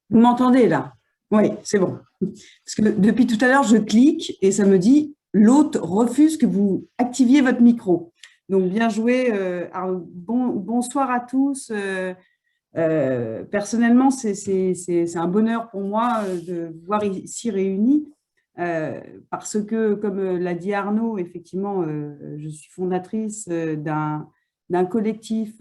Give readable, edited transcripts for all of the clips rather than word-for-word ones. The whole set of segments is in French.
Vous m'entendez là? Oui, c'est bon. Parce que depuis tout à l'heure, je clique et ça me dit l'hôte refuse que vous activiez votre micro. Donc, bien joué. Alors, bonsoir à tous. Personnellement, c'est un bonheur pour moi de vous voir ici réunis parce que, comme l'a dit Arnaud, effectivement, je suis fondatrice d'un collectif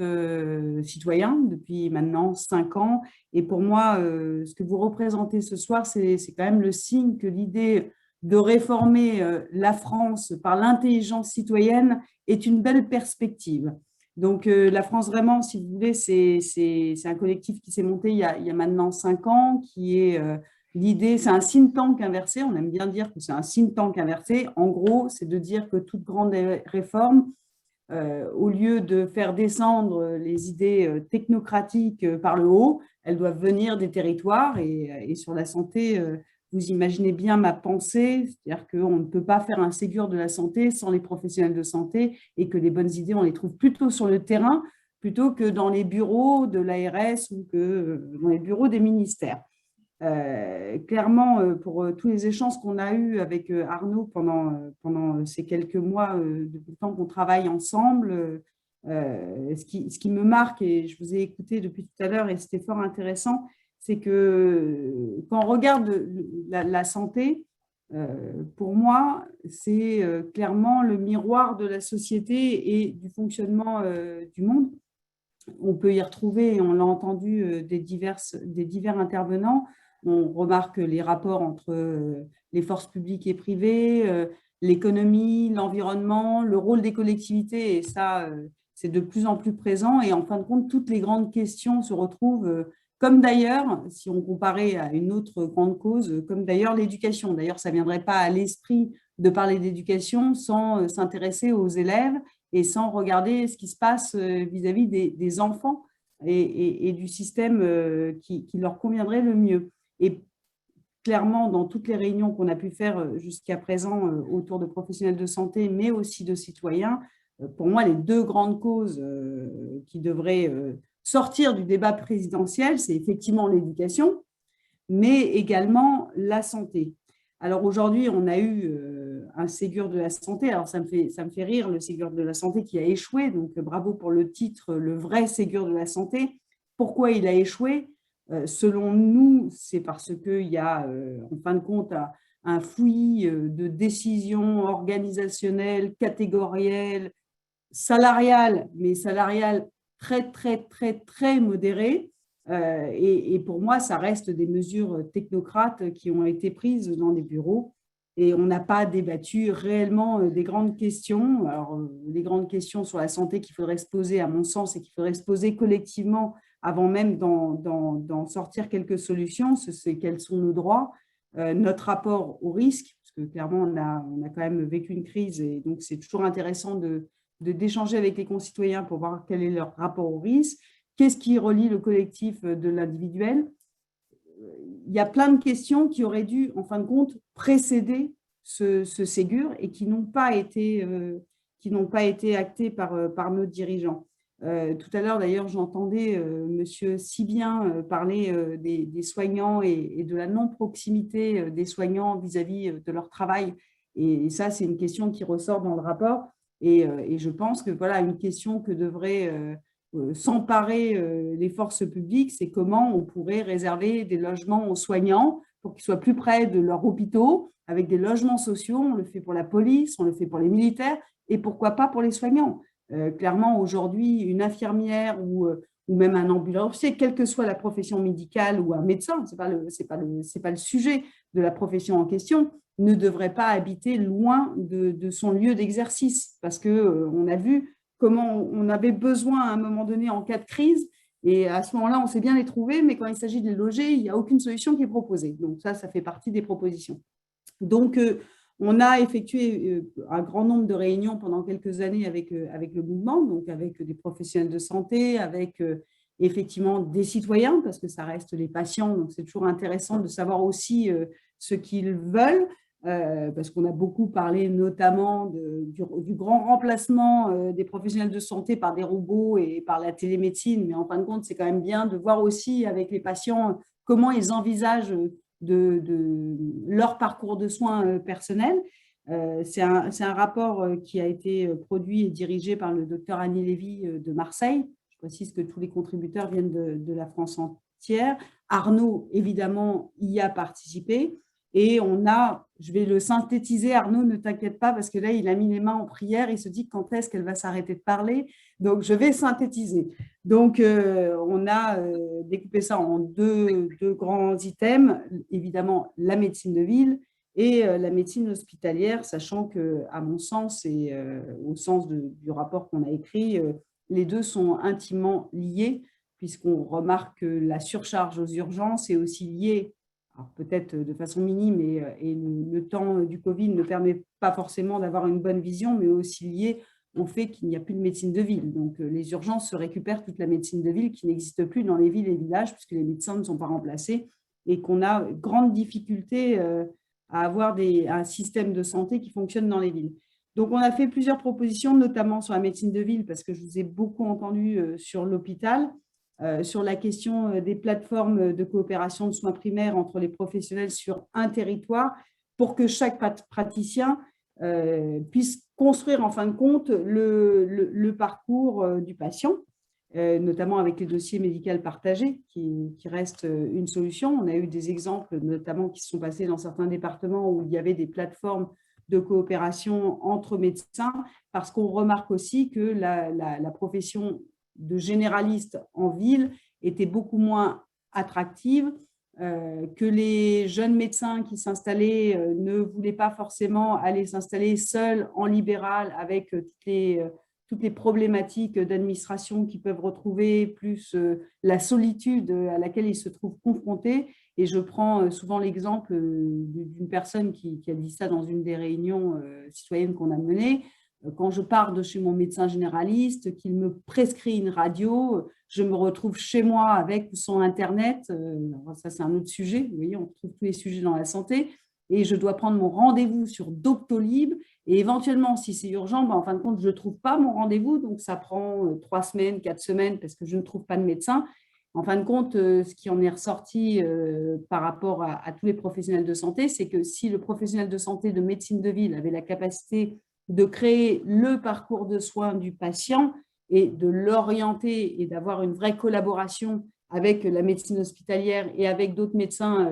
citoyen depuis maintenant 5 ans. Et pour moi, ce que vous représentez ce soir, c'est quand même le signe que l'idée de réformer la France par l'intelligence citoyenne est une belle perspective. Donc, la France vraiment, si vous voulez, c'est un collectif qui s'est monté il y a maintenant 5 ans, qui est l'idée, c'est un think tank inversé. On aime bien dire que c'est un think tank inversé. En gros, c'est de dire que toute grande réforme, au lieu de faire descendre les idées technocratiques par le haut, elles doivent venir des territoires. Et sur la santé, vous imaginez bien ma pensée, c'est-à-dire qu'on ne peut pas faire un Ségur de la santé sans les professionnels de santé et que les bonnes idées, on les trouve plutôt sur le terrain plutôt que dans les bureaux de l'ARS ou que dans les bureaux des ministères. Clairement, pour tous les échanges qu'on a eus avec Arnaud pendant ces quelques mois, depuis le temps qu'on travaille ensemble, ce qui me marque, et je vous ai écouté depuis tout à l'heure et c'était fort intéressant, c'est que quand on regarde la santé, pour moi, c'est clairement le miroir de la société et du fonctionnement du monde. On peut y retrouver, et on l'a entendu des divers intervenants, on remarque les rapports entre les forces publiques et privées, l'économie, l'environnement, le rôle des collectivités, et ça, c'est de plus en plus présent. Et en fin de compte, toutes les grandes questions se retrouvent, comme d'ailleurs, si on comparait à une autre grande cause, comme d'ailleurs l'éducation. D'ailleurs, ça ne viendrait pas à l'esprit de parler d'éducation sans s'intéresser aux élèves et sans regarder ce qui se passe vis-à-vis des enfants et du système qui leur conviendrait le mieux. Et clairement, dans toutes les réunions qu'on a pu faire jusqu'à présent autour de professionnels de santé, mais aussi de citoyens, pour moi, les deux grandes causes qui devraient sortir du débat présidentiel, c'est effectivement l'éducation, mais également la santé. Alors aujourd'hui, on a eu un Ségur de la santé. Alors ça me fait rire, le Ségur de la santé qui a échoué. Donc bravo pour le titre, le vrai Ségur de la santé. Pourquoi il a échoué? Selon nous, c'est parce qu'il y a en fin de compte un fouillis de décisions organisationnelles, catégorielles, salariales, mais salariales très, très, très, très modérées. Et pour moi, ça reste des mesures technocrates qui ont été prises dans les bureaux et on n'a pas débattu réellement des grandes questions. Alors, les grandes questions sur la santé qu'il faudrait se poser, à mon sens, et qu'il faudrait se poser collectivement avant même d'en sortir quelques solutions, c'est quels sont nos droits, notre rapport au risque, parce que clairement, on a quand même vécu une crise et donc c'est toujours intéressant d'échanger avec les concitoyens pour voir quel est leur rapport au risque, qu'est-ce qui relie le collectif de l'individuel. Il y a plein de questions qui auraient dû, en fin de compte, précéder ce Ségur et qui n'ont pas été actées par nos dirigeants. Tout à l'heure, d'ailleurs, j'entendais Monsieur Sibien parler des soignants et de la non-proximité des soignants vis-à-vis de leur travail. Et ça, c'est une question qui ressort dans le rapport. Et je pense que voilà une question que devraient s'emparer les forces publiques, c'est comment on pourrait réserver des logements aux soignants pour qu'ils soient plus près de leurs hôpitaux, avec des logements sociaux. On le fait pour la police, on le fait pour les militaires, et pourquoi pas pour les soignants. Clairement, aujourd'hui, une infirmière ou même un ambulancier, quelle que soit la profession médicale ou un médecin, ce n'est pas le sujet de la profession en question, ne devrait pas habiter loin de son lieu d'exercice, parce qu'on a vu comment on avait besoin à un moment donné en cas de crise, et à ce moment-là, on sait bien les trouver, mais quand il s'agit de les loger, il n'y a aucune solution qui est proposée. Donc ça fait partie des propositions. Donc, on a effectué un grand nombre de réunions pendant quelques années avec le mouvement, donc avec des professionnels de santé, avec effectivement des citoyens, parce que ça reste les patients, donc c'est toujours intéressant de savoir aussi ce qu'ils veulent, parce qu'on a beaucoup parlé notamment du grand remplacement des professionnels de santé par des robots et par la télémédecine, mais en fin de compte, c'est quand même bien de voir aussi avec les patients comment ils envisagent leur parcours de soins personnel. C'est un rapport qui a été produit et dirigé par le docteur Annie Lévy de Marseille. Je précise que tous les contributeurs viennent de la France entière. Arnaud, évidemment, y a participé. Et je vais le synthétiser, Arnaud, ne t'inquiète pas, parce que là, il a mis les mains en prière, il se dit quand est-ce qu'elle va s'arrêter de parler. Donc, je vais synthétiser. Donc, on a découpé ça en deux grands items. Évidemment, la médecine de ville et la médecine hospitalière, sachant qu'à mon sens et au sens du rapport qu'on a écrit, les deux sont intimement liés, puisqu'on remarque que la surcharge aux urgences est aussi liée, peut-être de façon minime, et le temps du Covid ne permet pas forcément d'avoir une bonne vision, mais aussi lié au fait qu'il n'y a plus de médecine de ville. Donc, les urgences se récupèrent toute la médecine de ville qui n'existe plus dans les villes et villages, puisque les médecins ne sont pas remplacés, et qu'on a grande difficulté à avoir un système de santé qui fonctionne dans les villes. Donc, on a fait plusieurs propositions, notamment sur la médecine de ville, parce que je vous ai beaucoup entendu sur l'hôpital, sur la question des plateformes de coopération de soins primaires entre les professionnels sur un territoire, pour que chaque praticien puisse construire en fin de compte le parcours du patient, notamment avec les dossiers médicaux partagés qui restent une solution. On a eu des exemples notamment qui se sont passés dans certains départements où il y avait des plateformes de coopération entre médecins, parce qu'on remarque aussi que la profession de généraliste en ville était beaucoup moins attractive, que les jeunes médecins qui s'installaient ne voulaient pas forcément aller s'installer seuls en libéral avec toutes les problématiques d'administration qu'ils peuvent retrouver, plus la solitude à laquelle ils se trouvent confrontés. Et je prends souvent l'exemple d'une personne qui a dit ça dans une des réunions citoyennes qu'on a menées. Quand je pars de chez mon médecin généraliste, qu'il me prescrit une radio, je me retrouve chez moi avec ou sans Internet. Ça, c'est un autre sujet. Vous voyez, on retrouve tous les sujets dans la santé. Et je dois prendre mon rendez-vous sur Doctolib. Et éventuellement, si c'est urgent, en fin de compte, je ne trouve pas mon rendez-vous. Donc, ça prend 3 semaines, 4 semaines parce que je ne trouve pas de médecin. En fin de compte, ce qui en est ressorti par rapport à tous les professionnels de santé, c'est que si le professionnel de santé de médecine de ville avait la capacité de créer le parcours de soins du patient et de l'orienter et d'avoir une vraie collaboration avec la médecine hospitalière et avec d'autres médecins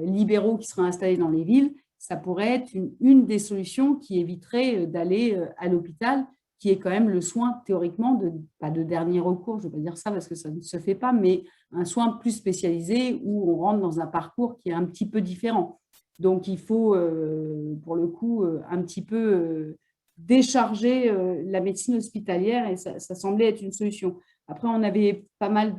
libéraux qui seraient installés dans les villes, ça pourrait être une des solutions qui éviterait d'aller à l'hôpital, qui est quand même le soin théoriquement, pas de dernier recours, je ne vais pas dire ça parce que ça ne se fait pas, mais un soin plus spécialisé où on rentre dans un parcours qui est un petit peu différent. Donc, il faut, pour le coup, un petit peu décharger la médecine hospitalière et ça semblait être une solution. Après, on avait pas mal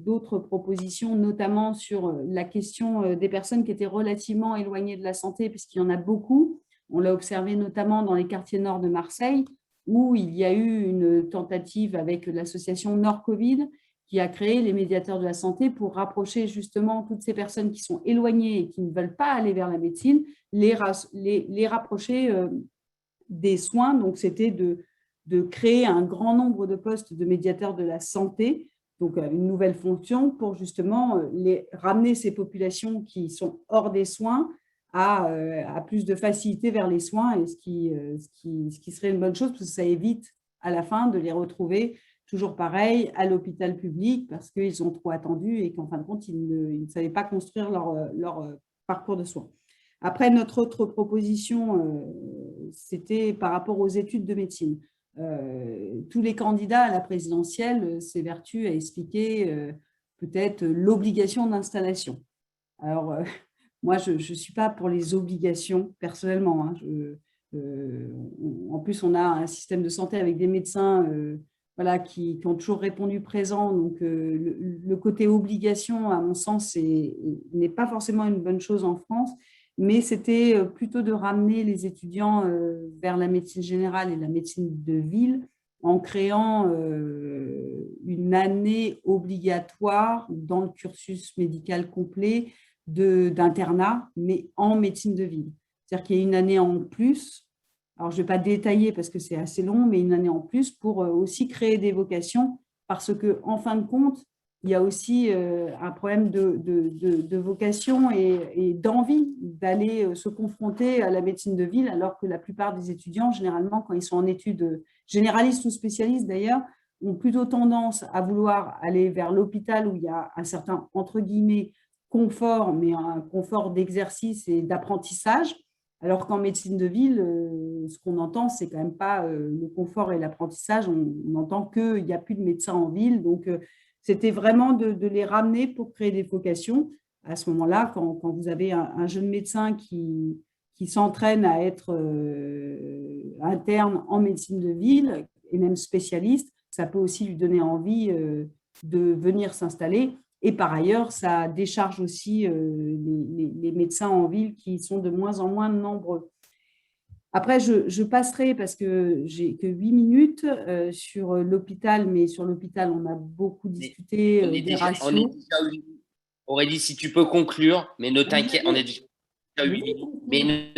d'autres propositions, notamment sur la question des personnes qui étaient relativement éloignées de la santé, puisqu'il y en a beaucoup. On l'a observé notamment dans les quartiers nord de Marseille, où il y a eu une tentative avec l'association Nord-Covid qui a créé les médiateurs de la santé pour rapprocher justement toutes ces personnes qui sont éloignées et qui ne veulent pas aller vers la médecine, les rapprocher des soins. Donc, c'était de créer un grand nombre de postes de médiateurs de la santé, donc une nouvelle fonction pour justement ramener ces populations qui sont hors des soins à plus de facilité vers les soins, et ce qui serait une bonne chose, parce que ça évite à la fin de les retrouver toujours pareil à l'hôpital public parce qu'ils ont trop attendu et qu'en fin de compte, ils ne savaient pas construire leur parcours de soins. Après, notre autre proposition, c'était par rapport aux études de médecine. Tous les candidats à la présidentielle s'évertuent à expliquer peut-être l'obligation d'installation. Alors, moi, je ne suis pas pour les obligations personnellement. Hein. En plus, on a un système de santé avec des médecins voilà, qui ont toujours répondu présent. Donc, le côté obligation, à mon sens, n'est pas forcément une bonne chose en France, mais c'était plutôt de ramener les étudiants vers la médecine générale et la médecine de ville en créant une année obligatoire dans le cursus médical complet d'internat, mais en médecine de ville. C'est-à-dire qu'il y a une année en plus. Alors, je ne vais pas détailler parce que c'est assez long, mais une année en plus pour aussi créer des vocations, parce qu'en fin de compte, il y a aussi un problème de vocation et d'envie d'aller se confronter à la médecine de ville, alors que la plupart des étudiants, généralement, quand ils sont en études généralistes ou spécialistes d'ailleurs, ont plutôt tendance à vouloir aller vers l'hôpital où il y a un certain, entre guillemets, confort, mais un confort d'exercice et d'apprentissage, alors qu'en médecine de ville, ce qu'on entend, c'est quand même pas le confort et l'apprentissage, on entend qu'il n'y a plus de médecins en ville, donc c'était vraiment de les ramener pour créer des vocations. À ce moment-là, quand vous avez un jeune médecin qui s'entraîne à être interne en médecine de ville et même spécialiste, ça peut aussi lui donner envie de venir s'installer. Et par ailleurs, ça décharge aussi les médecins en ville qui sont de moins en moins nombreux. Après, je passerai, parce que j'ai que 8 minutes sur l'hôpital, mais sur l'hôpital, on a beaucoup discuté des On est ratios. déjà à 8 minutes. Aurélie, si tu peux conclure, mais ne t'inquiète, on est déjà à Je 8 vais minutes. Mais conclure.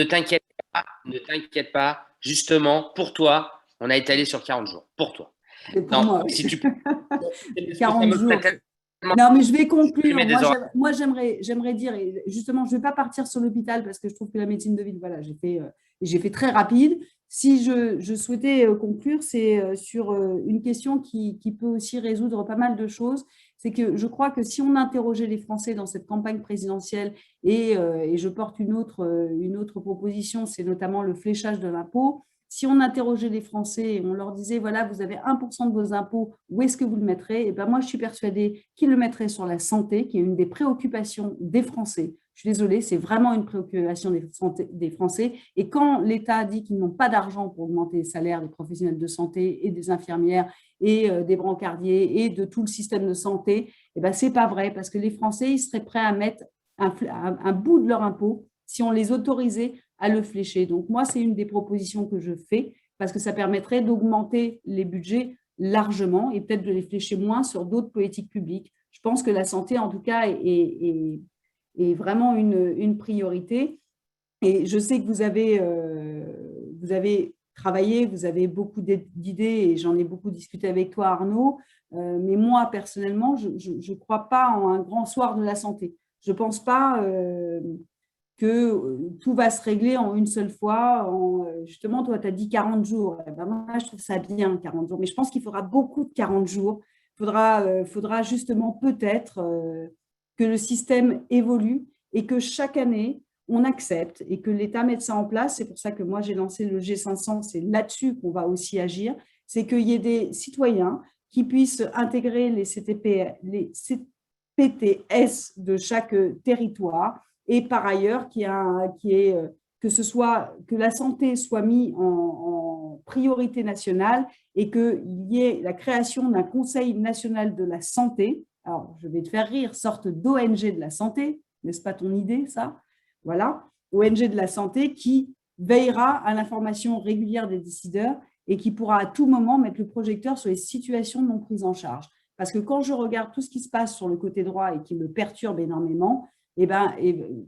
ne t'inquiète pas, justement, pour toi, on a étalé sur 40 jours. Pour toi. C'est pour Non, moi, oui. si tu peux. Parce que ça 40 me ferait jours. tellement Non, mais je vais conclure. supprimer des horaires. Moi j'aimerais dire, et justement, je ne vais pas partir sur l'hôpital parce que je trouve que la médecine de ville, voilà, j'ai fait très rapide. Si je souhaitais conclure, c'est sur une question qui peut aussi résoudre pas mal de choses. C'est que je crois que si on interrogeait les Français dans cette campagne présidentielle, et je porte une autre proposition, c'est notamment le fléchage de l'impôt. Si on interrogeait les Français et on leur disait, voilà, vous avez 1% de vos impôts, où est-ce que vous le mettrez? Et ben moi, je suis persuadée qu'ils le mettraient sur la santé, qui est une des préoccupations des Français. Je suis désolée, c'est vraiment une préoccupation des Français. Et quand l'État dit qu'ils n'ont pas d'argent pour augmenter les salaires des professionnels de santé et des infirmières et des brancardiers et de tout le système de santé, et ben c'est pas vrai, parce que les Français, ils seraient prêts à mettre un bout de leur impôt si on les autorisait à le flécher. Donc moi, c'est une des propositions que je fais parce que ça permettrait d'augmenter les budgets largement et peut-être de les flécher moins sur d'autres politiques publiques. Je pense que la santé, en tout cas, est vraiment une priorité. Et je sais que vous avez travaillé, vous avez beaucoup d'idées et j'en ai beaucoup discuté avec toi, Arnaud. Mais moi, personnellement, je ne crois pas en un grand soir de la santé. Je ne pense pas que tout va se régler en une seule fois. Justement, toi, tu as dit 40 jours. Eh ben, moi, je trouve ça bien, 40 jours. Mais je pense qu'il faudra beaucoup de 40 jours. Faudra justement peut-être que le système évolue et que chaque année, on accepte et que l'État mette ça en place. C'est pour ça que moi, j'ai lancé le G500. C'est là-dessus qu'on va aussi agir. C'est qu'il y ait des citoyens qui puissent intégrer les CPTS de chaque territoire et par ailleurs que la santé soit mise en priorité nationale et qu'il y ait la création d'un Conseil national de la santé. Alors, je vais te faire rire, sorte d'ONG de la santé, n'est-ce pas ton idée, ça? Voilà, ONG de la santé qui veillera à l'information régulière des décideurs et qui pourra à tout moment mettre le projecteur sur les situations non prises en charge. Parce que quand je regarde tout ce qui se passe sur le côté droit et qui me perturbe énormément,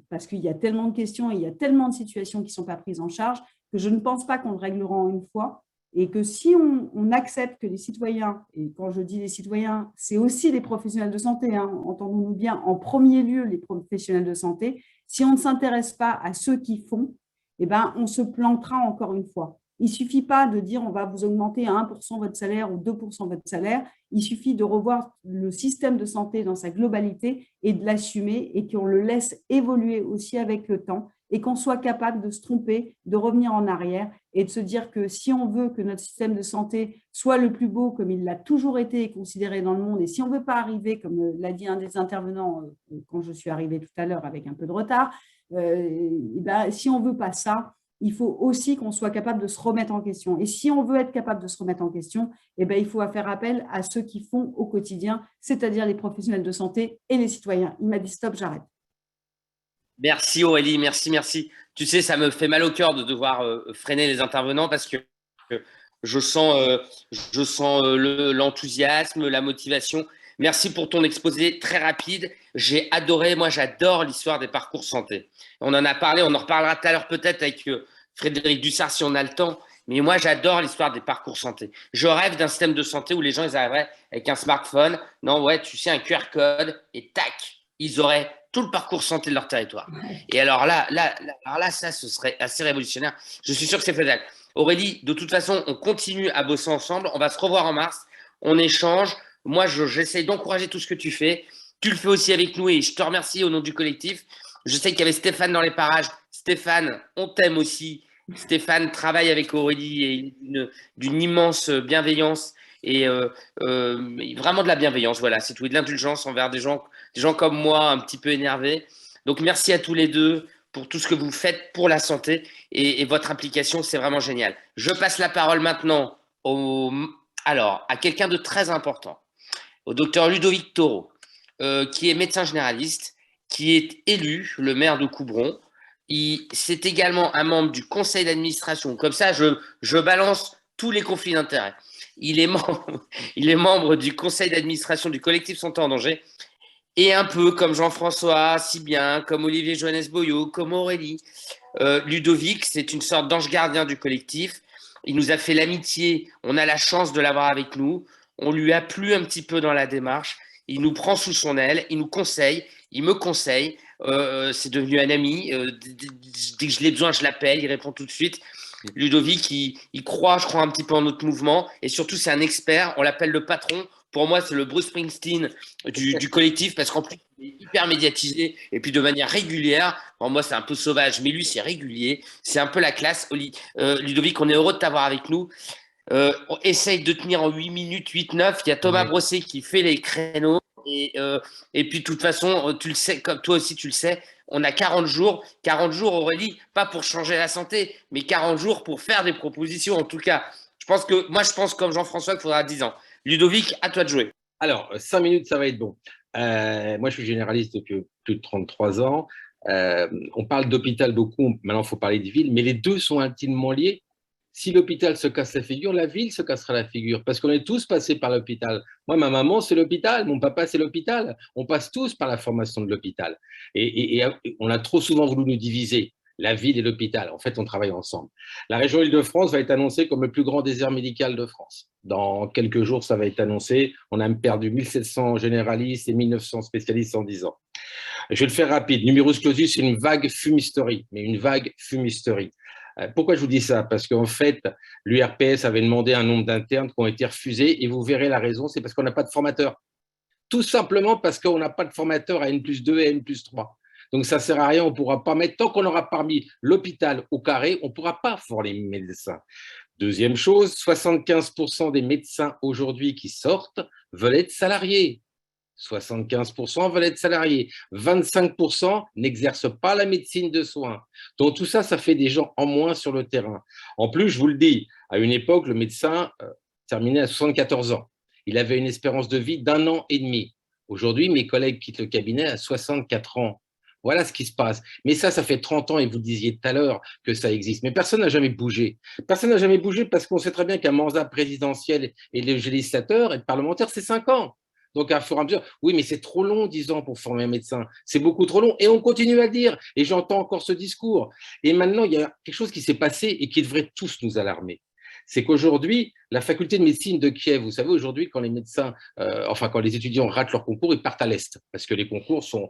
parce qu'il y a tellement de questions et il y a tellement de situations qui ne sont pas prises en charge que je ne pense pas qu'on le réglera en une fois et que si on accepte que les citoyens, et quand je dis les citoyens, c'est aussi les professionnels de santé, hein, entendons-nous bien, en premier lieu les professionnels de santé, si on ne s'intéresse pas à ceux qui font, on se plantera encore une fois. Il ne suffit pas de dire on va vous augmenter à 1% votre salaire ou 2% votre salaire. Il suffit de revoir le système de santé dans sa globalité et de l'assumer et qu'on le laisse évoluer aussi avec le temps et qu'on soit capable de se tromper, de revenir en arrière et de se dire que si on veut que notre système de santé soit le plus beau comme il l'a toujours été et considéré dans le monde et si on ne veut pas arriver, comme l'a dit un des intervenants quand je suis arrivée tout à l'heure avec un peu de retard, si on ne veut pas ça, il faut aussi qu'on soit capable de se remettre en question. Et si on veut être capable de se remettre en question, il faut faire appel à ceux qui font au quotidien, c'est-à-dire les professionnels de santé et les citoyens. Il m'a dit stop, j'arrête. Merci Aurélie, merci. Tu sais, ça me fait mal au cœur de devoir freiner les intervenants parce que je sens, l'enthousiasme, la motivation. Merci pour ton exposé très rapide. J'ai adoré, moi j'adore l'histoire des parcours santé. On en a parlé, on en reparlera tout à l'heure peut-être avec Frédéric Dussart si on a le temps. Mais moi, j'adore l'histoire des parcours santé. Je rêve d'un système de santé où les gens, ils arriveraient avec un smartphone. Non, ouais, tu sais, un QR code et tac, ils auraient tout le parcours santé de leur territoire. Ouais. Et alors là, ça, ce serait assez révolutionnaire. Je suis sûr que c'est faisable. Aurélie, de toute façon, on continue à bosser ensemble. On va se revoir en mars. On échange. Moi, j'essaie d'encourager tout ce que tu fais. Tu le fais aussi avec nous et je te remercie au nom du collectif. Je sais qu'il y avait Stéphane dans les parages. Stéphane, on t'aime aussi. Stéphane travaille avec Aurélie et d'une immense bienveillance et vraiment de la bienveillance. Voilà, c'est tout. Et de l'indulgence envers des gens comme moi, un petit peu énervés. Donc, merci à tous les deux pour tout ce que vous faites pour la santé et votre implication. C'est vraiment génial. Je passe la parole maintenant à quelqu'un de très important, au docteur Ludovic Toro, qui est médecin généraliste, qui est élu le maire de Coubron. C'est également un membre du conseil d'administration. Comme ça, je balance tous les conflits d'intérêts. Il est membre, il est membre du conseil d'administration du collectif Santé en danger. Et un peu comme Jean-François, si bien, comme Olivier Johannes Boyau, comme Aurélie. Ludovic, c'est une sorte d'ange gardien du collectif. Il nous a fait l'amitié. On a la chance de l'avoir avec nous. On lui a plu un petit peu dans la démarche. Il nous prend sous son aile. Il nous conseille. Il me conseille. C'est devenu un ami. Dès que je l'ai besoin, je l'appelle. Il répond tout de suite. Ludovic, il croit, je crois, un petit peu en notre mouvement. Et surtout, c'est un expert. On l'appelle le patron. Pour moi, c'est le Bruce Springsteen du collectif parce qu'en plus, il est hyper médiatisé et puis de manière régulière. Bon, moi, c'est un peu sauvage, mais lui, c'est régulier. C'est un peu la classe. Ludovic, on est heureux de t'avoir avec nous. On essaye de tenir en 8 minutes, 8-9. Il y a Thomas Brosset qui fait les créneaux. Et puis, de toute façon, tu le sais, comme toi aussi, tu le sais, on a 40 jours. 40 jours, Aurélie, pas pour changer la santé, mais 40 jours pour faire des propositions. En tout cas, moi, je pense comme Jean-François qu'il faudra 10 ans. Ludovic, à toi de jouer. Alors, 5 minutes, ça va être bon. Moi, je suis généraliste depuis plus de 33 ans. On parle d'hôpital beaucoup, maintenant il faut parler de ville, mais les deux sont intimement liés. Si l'hôpital se casse la figure, la ville se cassera la figure, parce qu'on est tous passés par l'hôpital. Moi, ma maman, c'est l'hôpital, mon papa, c'est l'hôpital. On passe tous par la formation de l'hôpital. Et on a trop souvent voulu nous diviser, la ville et l'hôpital. En fait, on travaille ensemble. La région Île-de-France va être annoncée comme le plus grand désert médical de France. Dans quelques jours, ça va être annoncé. On a perdu 1700 généralistes et 1900 spécialistes en 10 ans. Je vais le faire rapide. Numerus clausus, c'est une vague fumisterie, mais une vague fumisterie. Pourquoi je vous dis ça? Parce qu'en fait, l'URPS avait demandé un nombre d'internes qui ont été refusés et vous verrez la raison, c'est parce qu'on n'a pas de formateur. Tout simplement parce qu'on n'a pas de formateur à N+2 et N+3. Donc, ça ne sert à rien, on ne pourra pas mettre, tant qu'on aura parmi l'hôpital au carré, on ne pourra pas former les médecins. Deuxième chose, 75% des médecins aujourd'hui qui sortent veulent être salariés. 75% veulent être salariés. 25% n'exercent pas la médecine de soins. Donc tout ça, ça fait des gens en moins sur le terrain. En plus, je vous le dis, à une époque, le médecin terminait à 74 ans. Il avait une espérance de vie d'1 an et demi. Aujourd'hui, mes collègues quittent le cabinet à 64 ans. Voilà ce qui se passe. Mais ça fait 30 ans et vous disiez tout à l'heure que ça existe. Mais personne n'a jamais bougé. Personne n'a jamais bougé parce qu'on sait très bien qu'un mandat présidentiel et législateur et parlementaire, c'est 5 ans. Donc, à fur et à mesure, oui, mais c'est trop long, 10 ans pour former un médecin. C'est beaucoup trop long. Et on continue à le dire. Et j'entends encore ce discours. Et maintenant, il y a quelque chose qui s'est passé et qui devrait tous nous alarmer. C'est qu'aujourd'hui, la faculté de médecine de Kiev, vous savez, aujourd'hui, quand les médecins, quand les étudiants ratent leur concours, ils partent à l'Est, parce que les concours sont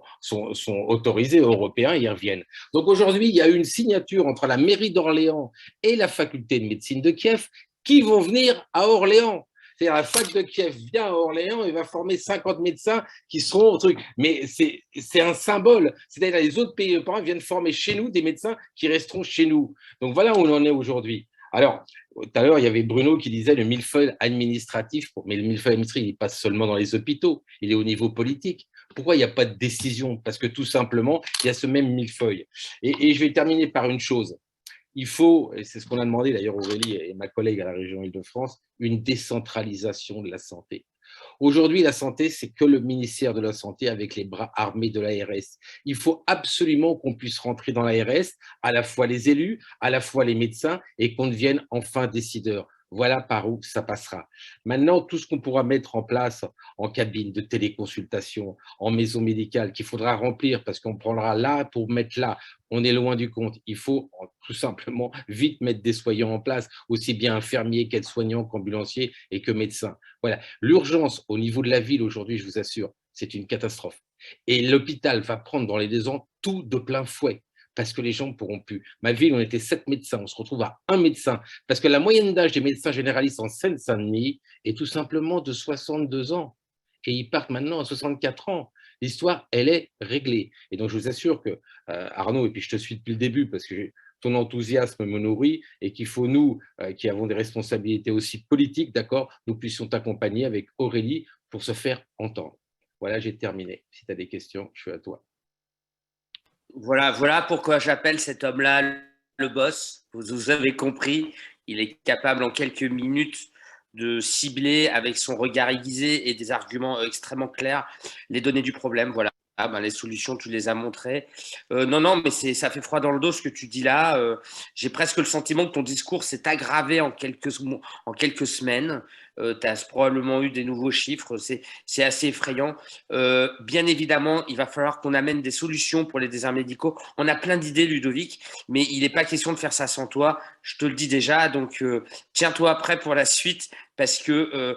autorisés européens, ils reviennent. Donc aujourd'hui, il y a eu une signature entre la mairie d'Orléans et la faculté de médecine de Kiev qui vont venir à Orléans. C'est-à-dire la fac de Kiev vient à Orléans et va former 50 médecins qui seront au truc. Mais c'est un symbole. C'est-à-dire les autres pays européens viennent former chez nous des médecins qui resteront chez nous. Donc voilà où on en est aujourd'hui. Alors, tout à l'heure, il y avait Bruno qui disait le millefeuille administratif, mais le millefeuille administratif, il passe seulement dans les hôpitaux, il est au niveau politique. Pourquoi il n'y a pas de décision? Parce que tout simplement, il y a ce même millefeuille. Et je vais terminer par une chose. Il faut, et c'est ce qu'on a demandé d'ailleurs Aurélie et ma collègue à la région Île-de-France, une décentralisation de la santé. Aujourd'hui, la santé, c'est que le ministère de la Santé avec les bras armés de l'ARS. Il faut absolument qu'on puisse rentrer dans l'ARS, à la fois les élus, à la fois les médecins, et qu'on devienne enfin décideurs. Voilà par où ça passera. Maintenant, tout ce qu'on pourra mettre en place en cabine de téléconsultation, en maison médicale, qu'il faudra remplir parce qu'on prendra là pour mettre là, on est loin du compte. Il faut tout simplement vite mettre des soignants en place, aussi bien infirmiers qu'aides-soignants, qu'ambulanciers et que médecins. Voilà. L'urgence au niveau de la ville aujourd'hui, je vous assure, c'est une catastrophe. Et l'hôpital va prendre dans les 2 ans tout de plein fouet parce que les gens ne pourront plus. Ma ville, on était 7 médecins, on se retrouve à un médecin, parce que la moyenne d'âge des médecins généralistes en Seine-Saint-Denis est tout simplement de 62 ans. Et ils partent maintenant à 64 ans. L'histoire, elle est réglée. Et donc, je vous assure que, Arnaud, et puis je te suis depuis le début, parce que ton enthousiasme me nourrit, et qu'il faut, nous, qui avons des responsabilités aussi politiques, d'accord, nous puissions t'accompagner avec Aurélie pour se faire entendre. Voilà, j'ai terminé. Si tu as des questions, je suis à toi. Voilà pourquoi j'appelle cet homme-là le boss. Vous avez compris, il est capable en quelques minutes de cibler avec son regard aiguisé et des arguments extrêmement clairs les données du problème. Voilà. Les solutions, tu les as montrées. Non, mais ça fait froid dans le dos ce que tu dis là. J'ai presque le sentiment que ton discours s'est aggravé en quelques semaines. Tu as probablement eu des nouveaux chiffres. C'est assez effrayant. Bien évidemment, il va falloir qu'on amène des solutions pour les déserts médicaux. On a plein d'idées, Ludovic, mais il n'est pas question de faire ça sans toi. Je te le dis déjà. Donc, tiens-toi prêt pour la suite parce que…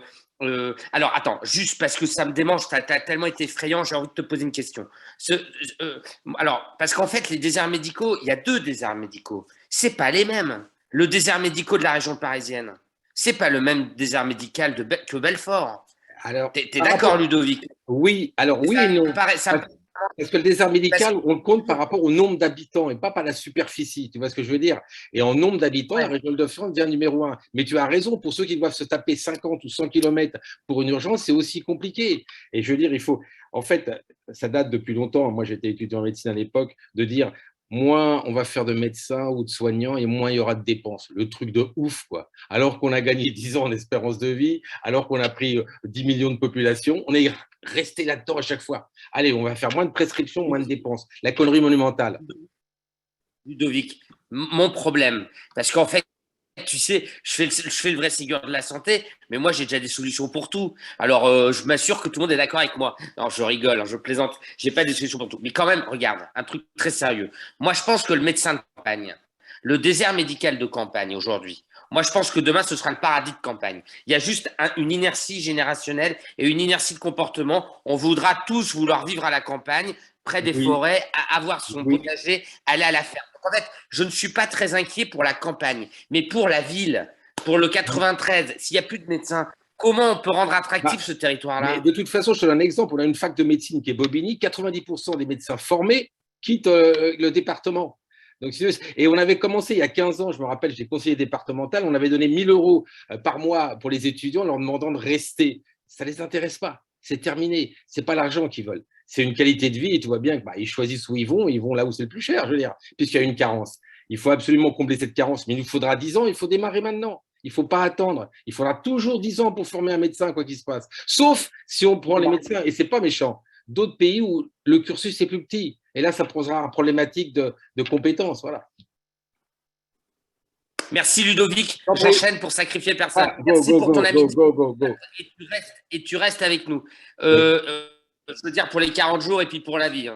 alors, attends, juste parce que ça me démange, tu as tellement été effrayant, j'ai envie de te poser une question. Alors, parce qu'en fait, les déserts médicaux, il y a 2 déserts médicaux. C'est pas les mêmes. Le désert médical de la région parisienne, c'est pas le même désert médical que Belfort. Alors, t'es d'accord, Ludovic? Oui, alors oui et non. Parce que le désert médical, on le compte par rapport au nombre d'habitants et pas par la superficie. Tu vois ce que je veux dire? Et en nombre d'habitants, la région de France devient numéro 1. Mais tu as raison, pour ceux qui doivent se taper 50 ou 100 km pour une urgence, c'est aussi compliqué. Et je veux dire, il faut… En fait, ça date depuis longtemps. Moi, j'étais étudiant en médecine à l'époque, de dire moins on va faire de médecins ou de soignants et moins il y aura de dépenses. Le truc de ouf, quoi. Alors qu'on a gagné 10 ans en espérance de vie, alors qu'on a pris 10 millions de population, on est resté là-dedans à chaque fois. Allez, on va faire moins de prescriptions, moins de dépenses. La connerie monumentale. Ludovic, mon problème, parce qu'en fait, tu sais, je fais le vrai Ségur de la santé, mais moi, j'ai déjà des solutions pour tout. Alors, je m'assure que tout le monde est d'accord avec moi. Non, je rigole, je plaisante. J'ai pas des solutions pour tout. Mais quand même, regarde, un truc très sérieux. Moi, je pense que le médecin de campagne, le désert médical de campagne aujourd'hui, moi, je pense que demain, ce sera le paradis de campagne. Il y a juste une inertie générationnelle et une inertie de comportement. On voudra tous vouloir vivre à la campagne, près des forêts, avoir son potager, aller à la ferme. En fait, je ne suis pas très inquiet pour la campagne, mais pour la ville, pour le 93, s'il n'y a plus de médecins, comment on peut rendre attractif ce territoire-là? De toute façon, je te donne un exemple. On a une fac de médecine qui est Bobigny. 90% des médecins formés quittent le département. Donc, et on avait commencé il y a 15 ans, je me rappelle, j'étais conseiller départemental, on avait donné 1 000 € par mois pour les étudiants, en leur demandant de rester. Ça ne les intéresse pas. C'est terminé. Ce n'est pas l'argent qu'ils veulent. C'est une qualité de vie et tu vois bien qu'ils choisissent où ils vont là où c'est le plus cher, je veux dire, puisqu'il y a une carence. Il faut absolument combler cette carence, mais il nous faudra 10 ans, il faut démarrer maintenant. Il ne faut pas attendre. Il faudra toujours 10 ans pour former un médecin, quoi qu'il se passe. Sauf si on prend les médecins, et ce n'est pas méchant, d'autres pays où le cursus est plus petit. Et là, ça posera une problématique de compétences. Voilà. Merci Ludovic, j'enchaîne pour sacrifier personne. Merci pour ton amitié. Et tu restes avec nous. Je veux dire pour les 40 jours et puis pour la vie.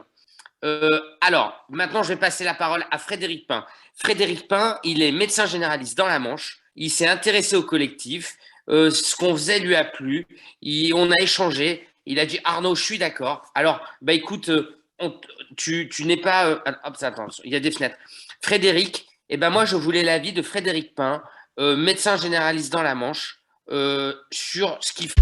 Alors, maintenant, je vais passer la parole à Frédéric Pain. Frédéric Pain, il est médecin généraliste dans la Manche. Il s'est intéressé au collectif. Ce qu'on faisait lui a plu. On a échangé. Il a dit Arnaud, je suis d'accord. Alors, écoute, tu n'es pas… hop, attends, il y a des fenêtres. Frédéric, moi, je voulais l'avis de Frédéric Pain, médecin généraliste dans la Manche, sur ce qu'il faut.